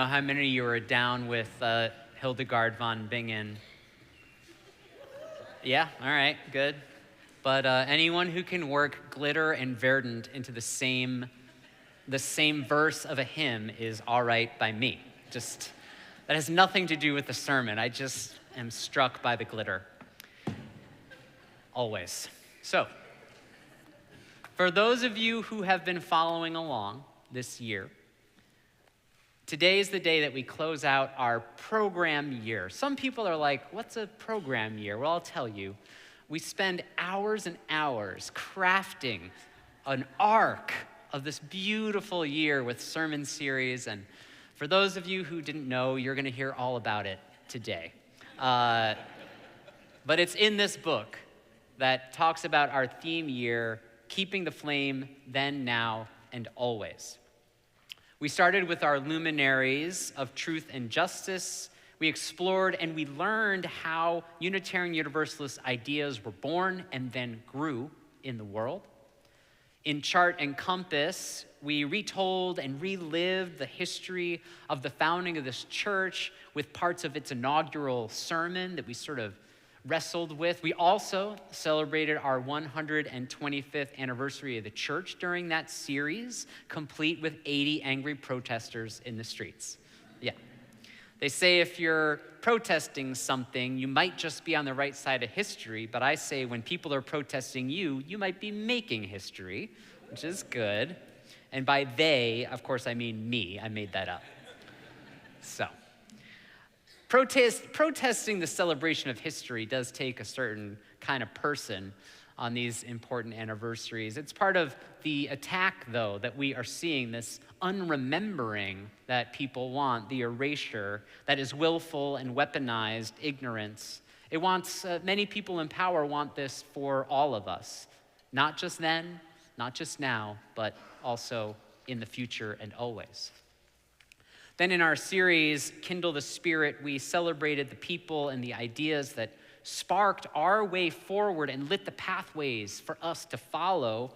know how many of you are down with Hildegard von Bingen? Yeah, all right, good. But anyone who can work glitter and verdant into the same verse of a hymn is all right by me. Just, that has nothing to do with the sermon. I just am struck by the glitter. Always. So, for those of you who have been following along this year, today is the day that we close out our program year. Some people are like, what's a program year? Well, I'll tell you. We spend hours and hours crafting an arc of this beautiful year with sermon series. And for those of you who didn't know, you're going to hear all about it today. But it's in this book that talks about our theme year, keeping the flame then, now, and always. We started with our luminaries of truth and justice. We explored and we learned how Unitarian Universalist ideas were born and then grew in the world. In Chart and Compass, we retold and relived the history of the founding of this church with parts of its inaugural sermon that we sort of wrestled with. We also celebrated our 125th anniversary of the church during that series, complete with 80 angry protesters in the streets. Yeah. They say if you're protesting something, you might just be on the right side of history, but I say when people are protesting you, you might be making history, which is good. And by they, of course, I mean me. I made that up. So, protesting the celebration of history does take a certain kind of person on these important anniversaries. It's part of the attack, though, that we are seeing, this unremembering that people want, the erasure that is willful and weaponized ignorance. It wants, many people in power want this for all of us, not just then, not just now, but also in the future and always. Then in our series, Kindle the Spirit, we celebrated the people and the ideas that sparked our way forward and lit the pathways for us to follow.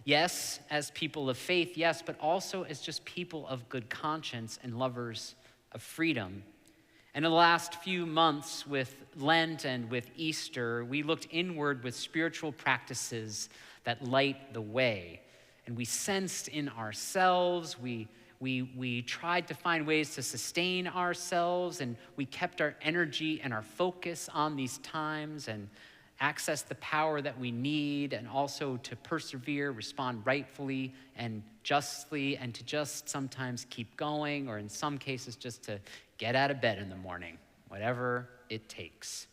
Yes, as people of faith, yes, but also as just people of good conscience and lovers of freedom. And in the last few months with Lent and with Easter, we looked inward with spiritual practices that light the way. And we sensed in ourselves, we tried to find ways to sustain ourselves, and we kept our energy and our focus on these times and access the power that we need, and also to persevere, respond rightfully and justly, and to just sometimes keep going, or in some cases just to get out of bed in the morning, whatever it takes.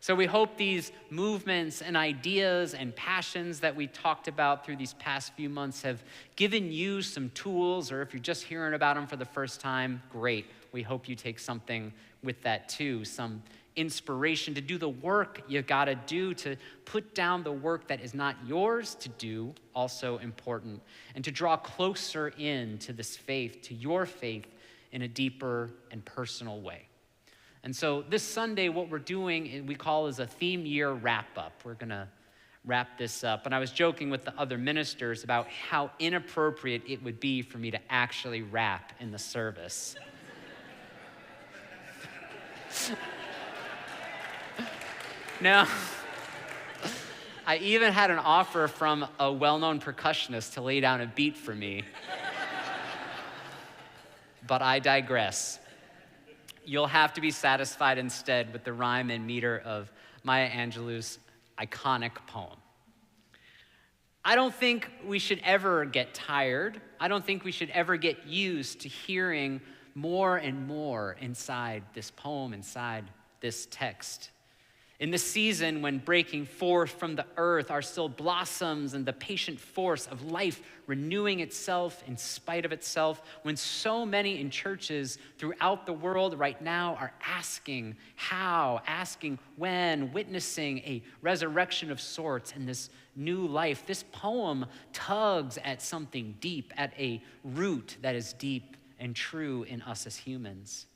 So we hope these movements and ideas and passions that we talked about through these past few months have given you some tools, or if you're just hearing about them for the first time, great. We hope you take something with that too, some inspiration to do the work you gotta do, to put down the work that is not yours to do, also important, and to draw closer in to this faith, to your faith in a deeper and personal way. And so this Sunday, what we're doing, we call is a theme year wrap-up. We're going to wrap this up. And I was joking with the other ministers about how inappropriate it would be for me to actually rap in the service. Now, I even had an offer from a well-known percussionist to lay down a beat for me. But I digress. You'll have to be satisfied instead with the rhyme and meter of Maya Angelou's iconic poem. I don't think we should ever get tired. I don't think we should ever get used to hearing more and more inside this poem, inside this text. In the season when breaking forth from the earth are still blossoms and the patient force of life renewing itself in spite of itself, when so many in churches throughout the world right now are asking how, asking when, witnessing a resurrection of sorts in this new life, this poem tugs at something deep, at a root that is deep and true in us as humans.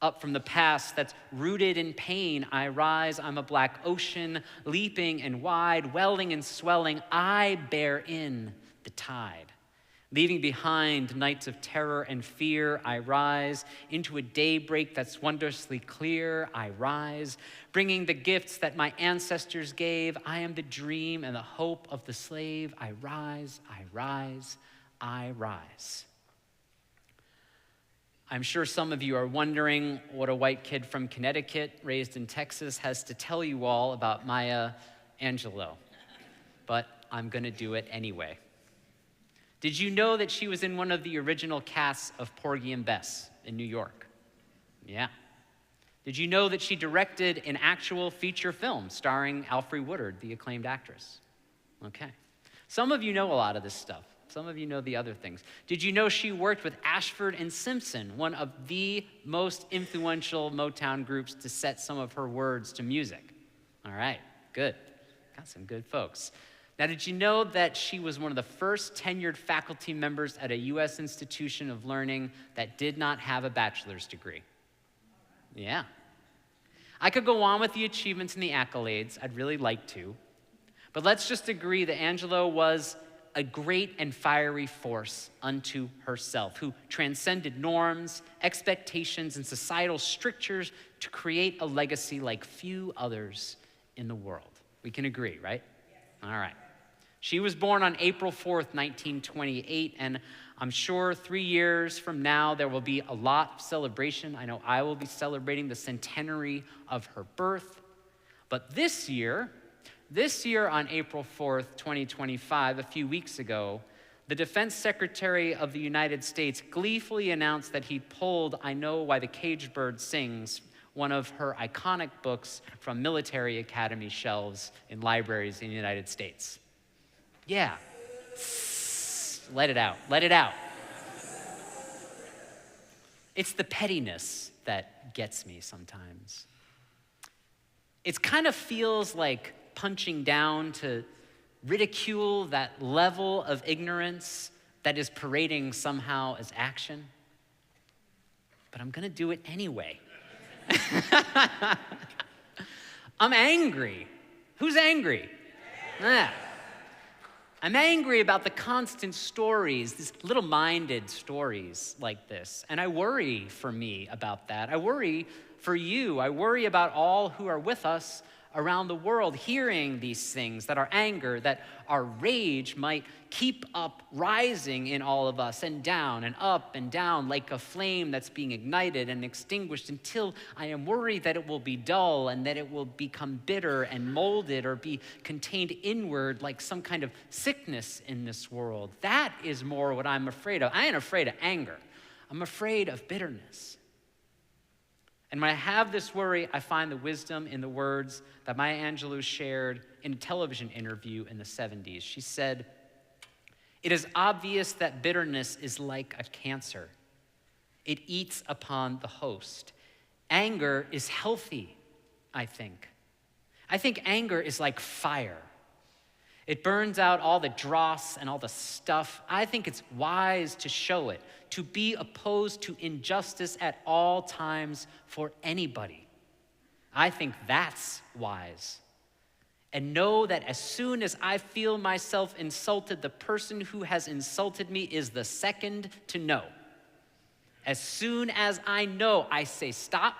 Up from the past that's rooted in pain, I rise, I'm a black ocean, leaping and wide, welling and swelling, I bear in the tide. Leaving behind nights of terror and fear, I rise. Into a daybreak that's wondrously clear, I rise. Bringing the gifts that my ancestors gave, I am the dream and the hope of the slave. I rise, I rise, I rise. I'm sure some of you are wondering what a white kid from Connecticut, raised in Texas, has to tell you all about Maya Angelou. But I'm going to do it anyway. Did you know that she was in one of the original casts of Porgy and Bess in New York? Yeah. Did you know that she directed an actual feature film starring Alfre Woodard, the acclaimed actress? Okay. Some of you know a lot of this stuff. Some of you know the other things. Did you know she worked with Ashford and Simpson, one of the most influential Motown groups, to set some of her words to music? All right, good. Got some good folks. Now, did you know that she was one of the first tenured faculty members at a U.S. institution of learning that did not have a bachelor's degree? Yeah. I could go on with the achievements and the accolades. I'd really like to. But let's just agree that Angelou was a great and fiery force unto herself, who transcended norms, expectations, and societal strictures to create a legacy like few others in the world. We can agree, right? All right. She was born on April 4th, 1928, and I'm sure 3 years from now there will be a lot of celebration. I know I will be celebrating the centenary of her birth. But this year on April 4th, 2025, a few weeks ago, the Defense Secretary of the United States gleefully announced that he pulled I Know Why the Caged Bird Sings, one of her iconic books, from military academy shelves in libraries in the United States. Yeah. Let it out. Let it out. It's the pettiness that gets me sometimes. It kind of feels like punching down to ridicule that level of ignorance that is parading somehow as action. But I'm going to do it anyway. I'm angry. Who's angry? Yeah. I'm angry about the constant stories, these little-minded stories like this. And I worry for me about that. I worry for you. I worry about all who are with us around the world hearing these things, that our anger, that our rage might keep up rising in all of us, and up and down like a flame that's being ignited and extinguished, until I am worried that it will be dull and that it will become bitter and molded or be contained inward like some kind of sickness in this world. That is more what I'm afraid of. I ain't afraid of anger. I'm afraid of bitterness. And when I have this worry, I find the wisdom in the words that Maya Angelou shared in a television interview in the 70s. She said, "It is obvious that bitterness is like a cancer. It eats upon the host. Anger is healthy, I think. I think anger is like fire. It burns out all the dross and all the stuff. I think it's wise to show it, to be opposed to injustice at all times for anybody. I think that's wise. And know that as soon as I feel myself insulted, the person who has insulted me is the second to know. As soon as I know, I say, stop,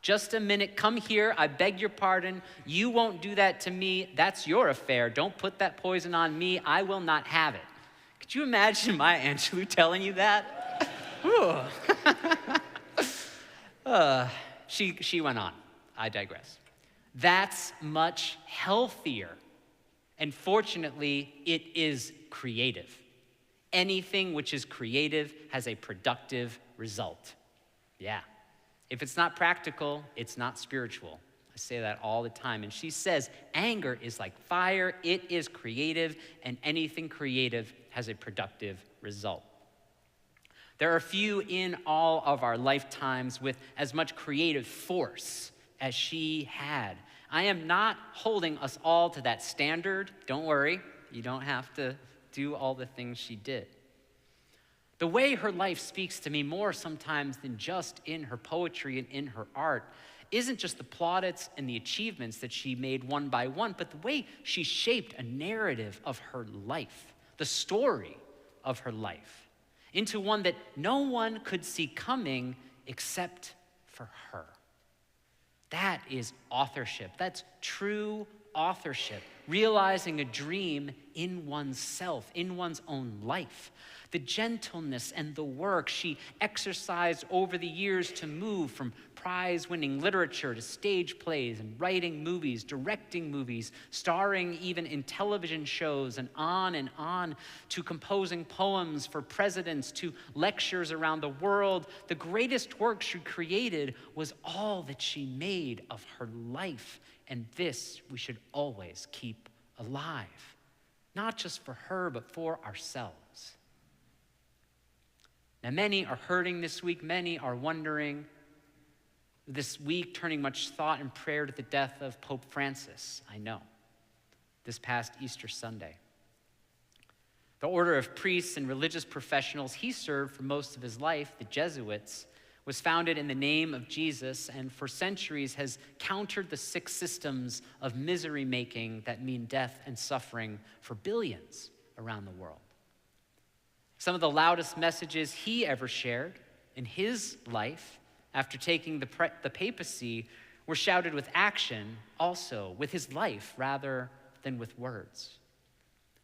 just a minute, come here, I beg your pardon. You won't do that to me. That's your affair. Don't put that poison on me. I will not have it." Could you imagine Maya Angelou telling you that? She went on. I digress. That's much healthier. And fortunately, it is creative. Anything which is creative has a productive result. Yeah. If it's not practical, it's not spiritual. I say that all the time. And she says, anger is like fire. It is creative, and anything creative has a productive result. There are few in all of our lifetimes with as much creative force as she had. I am not holding us all to that standard. Don't worry. You don't have to do all the things she did. The way her life speaks to me more sometimes than just in her poetry and in her art isn't just the plaudits and the achievements that she made one by one, but the way she shaped a narrative of her life, the story of her life, into one that no one could see coming except for her. That is authorship. That's true authorship, realizing a dream in oneself, in one's own life. The gentleness and the work she exercised over the years to move from prize-winning literature to stage plays and writing movies, directing movies, starring even in television shows and on, to composing poems for presidents, to lectures around the world. The greatest work she created was all that she made of her life, and this we should always keep alive, not just for her, but for ourselves. Now, many are hurting this week. Many are wondering this week, turning much thought and prayer to the death of Pope Francis, I know, this past Easter Sunday. The order of priests and religious professionals he served for most of his life, the Jesuits, was founded in the name of Jesus and for centuries has countered the sick systems of misery-making that mean death and suffering for billions around the world. Some of the loudest messages he ever shared in his life after taking the papacy were shouted with action, also with his life rather than with words.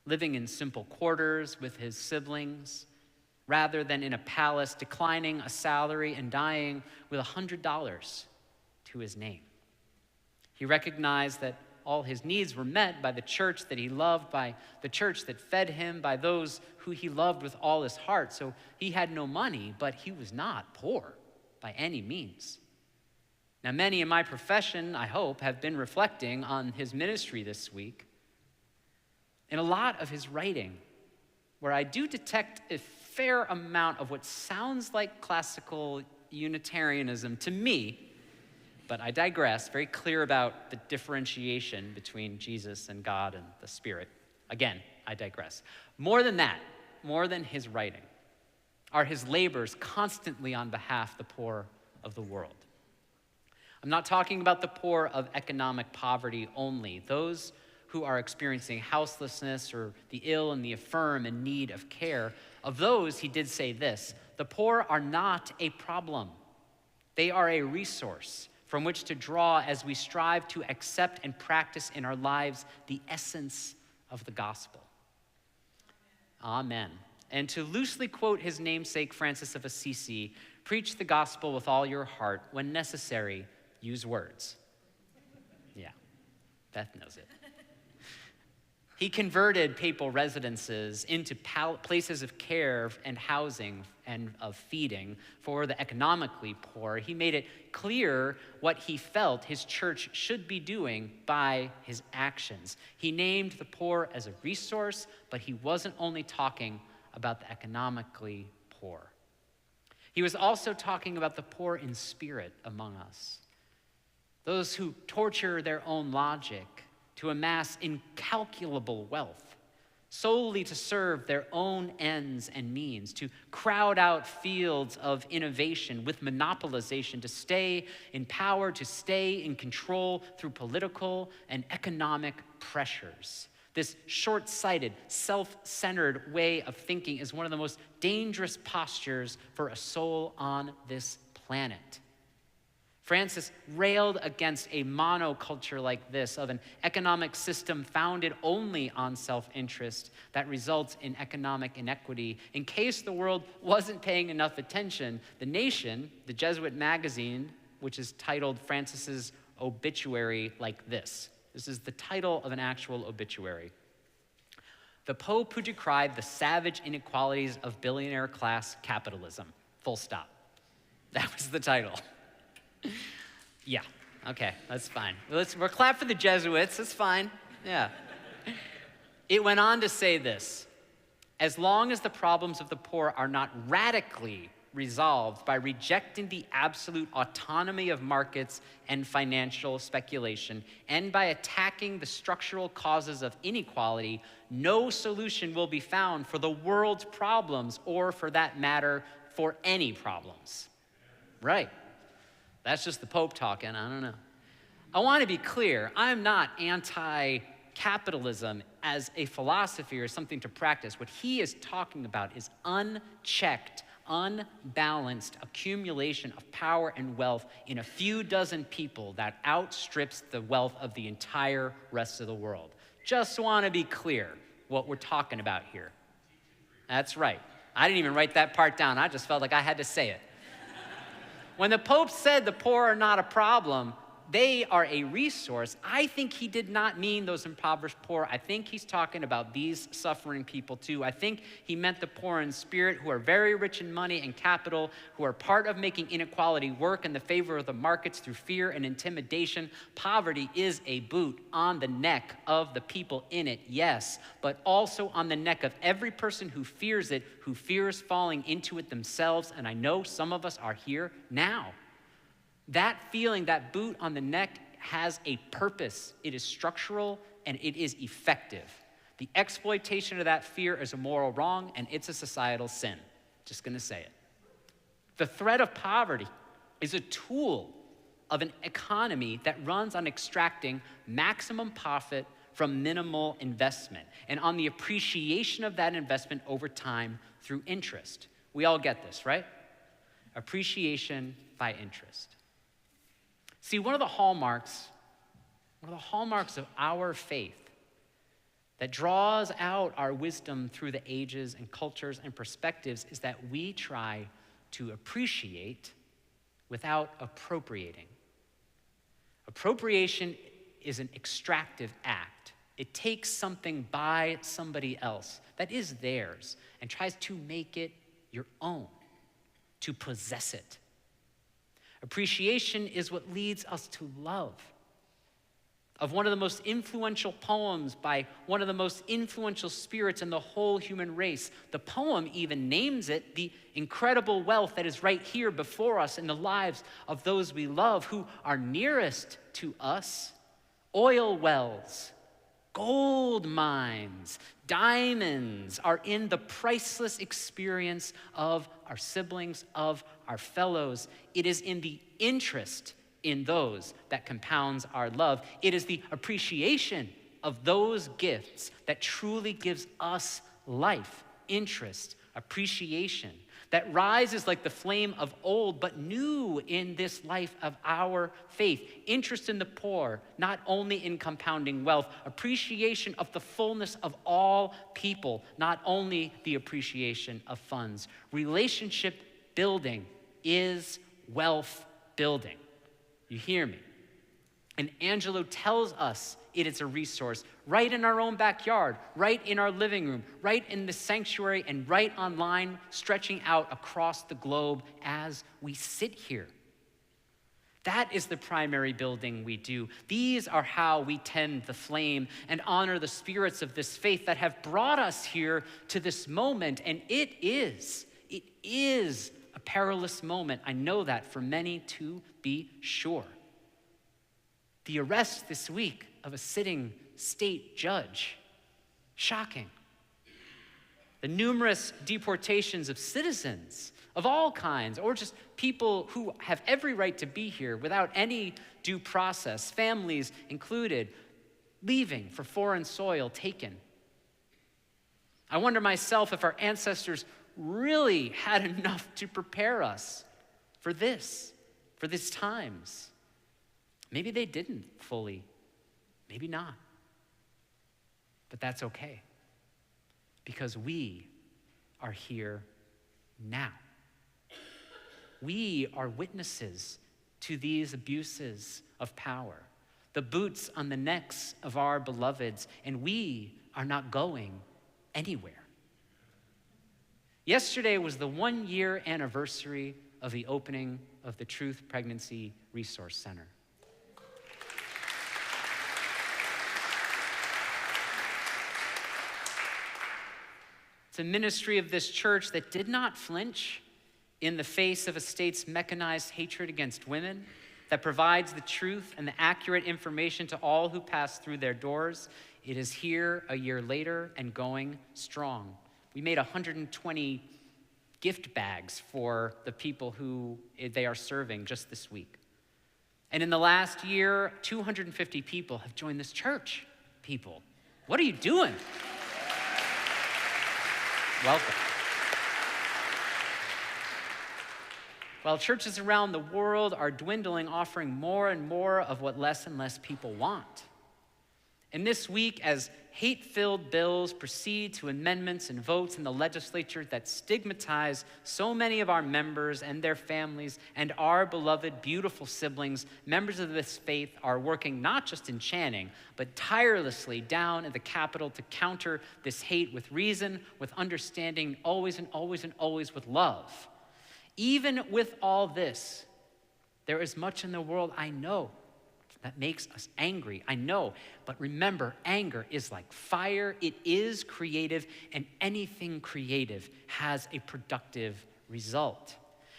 Living in simple quarters with his siblings rather than in a palace, declining a salary and dying with $100 to his name. He recognized that all his needs were met by the church that he loved, by the church that fed him, by those who he loved with all his heart. So he had no money, but he was not poor by any means. Now, many in my profession, I hope, have been reflecting on his ministry this week. In a lot of his writing, where I do detect a fair amount of what sounds like classical Unitarianism to me, but I digress, very clear about the differentiation between Jesus and God and the Spirit. Again, I digress. More than that, more than his writing, are his labors constantly on behalf of the poor of the world. I'm not talking about the poor of economic poverty only, those who are experiencing houselessness or the ill and the infirm in need of care. Of those, he did say this: the poor are not a problem. They are a resource from which to draw as we strive to accept and practice in our lives the essence of the gospel. Amen. And to loosely quote his namesake, Francis of Assisi, preach the gospel with all your heart. When necessary, use words. Yeah, Beth knows it. He converted papal residences into places of care and housing and of feeding for the economically poor. He made it clear what he felt his church should be doing by his actions. He named the poor as a resource, but he wasn't only talking about the economically poor. He was also talking about the poor in spirit among us, those who torture their own logic to amass incalculable wealth, solely to serve their own ends and means, to crowd out fields of innovation with monopolization, to stay in power, to stay in control through political and economic pressures. This short-sighted, self-centered way of thinking is one of the most dangerous postures for a soul on this planet. Francis railed against a monoculture like this of an economic system founded only on self-interest that results in economic inequity. In case the world wasn't paying enough attention, The Nation, the Jesuit magazine, which is titled Francis's obituary like this. This is the title of an actual obituary. The Pope who decried the savage inequalities of billionaire class capitalism. Full stop. That was the title. Yeah, okay, that's fine. We'll clap for the Jesuits, that's fine, yeah. It went on to say this: as long as the problems of the poor are not radically resolved by rejecting the absolute autonomy of markets and financial speculation, and by attacking the structural causes of inequality, no solution will be found for the world's problems, or for that matter, for any problems. Right. That's just the Pope talking, I don't know. I want to be clear, I'm not capitalism as a philosophy or something to practice. What he is talking about is unchecked, unbalanced accumulation of power and wealth in a few dozen people that outstrips the wealth of the entire rest of the world. Just want to be clear what we're talking about here. That's right. I didn't even write that part down. I just felt like I had to say it. When the Pope said the poor are not a problem, they are a resource, I think he did not mean those impoverished poor. I think he's talking about these suffering people too. I think he meant the poor in spirit who are very rich in money and capital, who are part of making inequality work in the favor of the markets through fear and intimidation. Poverty is a boot on the neck of the people in it, yes, but also on the neck of every person who fears it, who fears falling into it themselves, and I know some of us are here now. That feeling, that boot on the neck, has a purpose. It is structural and it is effective. The exploitation of that fear is a moral wrong and it's a societal sin. Just gonna say it. The threat of poverty is a tool of an economy that runs on extracting maximum profit from minimal investment and on the appreciation of that investment over time through interest. We all get this, right? Appreciation by interest. See, one of the hallmarks of our faith that draws out our wisdom through the ages and cultures and perspectives is that we try to appreciate without appropriating. Appropriation is an extractive act. It takes something by somebody else that is theirs and tries to make it your own, to possess it. Appreciation is what leads us to love. Of one of the most influential poems by one of the most influential spirits in the whole human race, the poem even names it the incredible wealth that is right here before us in the lives of those we love who are nearest to us. Oil wells, gold mines, diamonds are in the priceless experience of our siblings, of our fellows. It is in the interest in those that compounds our love. It is the appreciation of those gifts that truly gives us life, interest, appreciation, that rises like the flame of old, but new in this life of our faith. Interest in the poor, not only in compounding wealth, appreciation of the fullness of all people, not only the appreciation of funds. Relationship building is wealth building. You hear me? And Angelou tells us it is a resource right in our own backyard, right in our living room, right in the sanctuary, and right online, stretching out across the globe as we sit here. That is the primary building we do. These are how we tend the flame and honor the spirits of this faith that have brought us here to this moment. And it is a perilous moment. I know that for many to be sure. The arrest this week of a sitting state judge, shocking. The numerous deportations of citizens of all kinds, or just people who have every right to be here without any due process, families included, leaving for foreign soil taken. I wonder myself if our ancestors really had enough to prepare us for these times. Maybe they didn't fully, maybe not. But that's okay, because we are here now. We are witnesses to these abuses of power, the boots on the necks of our beloveds, and we are not going anywhere. Yesterday was the 1-year anniversary of the opening of the Truth Pregnancy Resource Center. It's a ministry of this church that did not flinch in the face of a state's mechanized hatred against women, that provides the truth and the accurate information to all who pass through their doors. It is here a year later and going strong. We made 120 gift bags for the people who they are serving just this week. And in the last year, 250 people have joined this church. People What are you doing? Welcome. While churches around the world are dwindling, offering more and more of what less and less people want. And this week, as hate-filled bills proceed to amendments and votes in the legislature that stigmatize so many of our members and their families and our beloved, beautiful siblings, members of this faith are working not just in Channing, but tirelessly down at the Capitol to counter this hate with reason, with understanding, always and always and always with love. Even with all this, there is much in the world I know that makes us angry. I know, but remember, anger is like fire. It is creative, and anything creative has a productive result.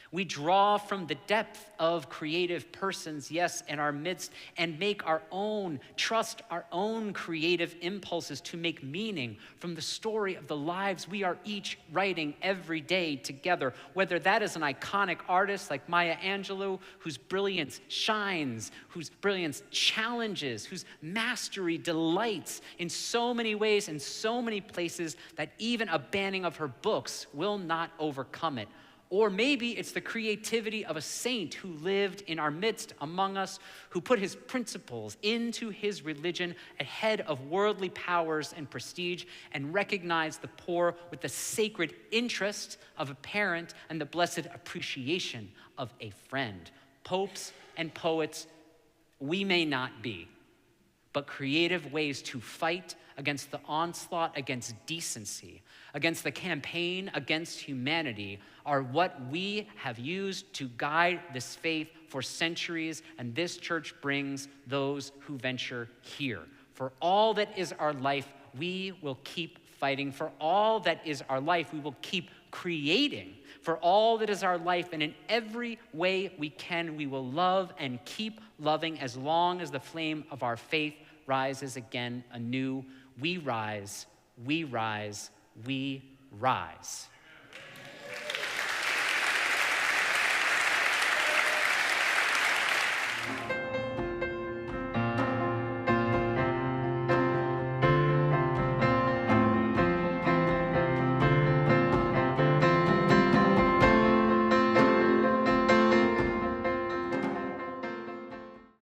We draw from the depth of creative persons, yes, in our midst, and make our own, trust our own creative impulses to make meaning from the story of the lives we are each writing every day together, whether that is an iconic artist like Maya Angelou, whose brilliance shines, whose brilliance challenges, whose mastery delights in so many ways, in so many places, that even a banning of her books will not overcome it. Or maybe it's the creativity of a saint who lived in our midst among us, who put his principles into his religion ahead of worldly powers and prestige, and recognized the poor with the sacred interest of a parent and the blessed appreciation of a friend. Popes and poets we may not be, but creative ways to fight against the onslaught against decency, against the campaign against humanity, are what we have used to guide this faith for centuries, and this church brings those who venture here. For all that is our life, we will keep fighting. For all that is our life, we will keep creating. For all that is our life, and in every way we can, we will love and keep loving as long as the flame of our faith rises again anew. We rise, we rise, we rise.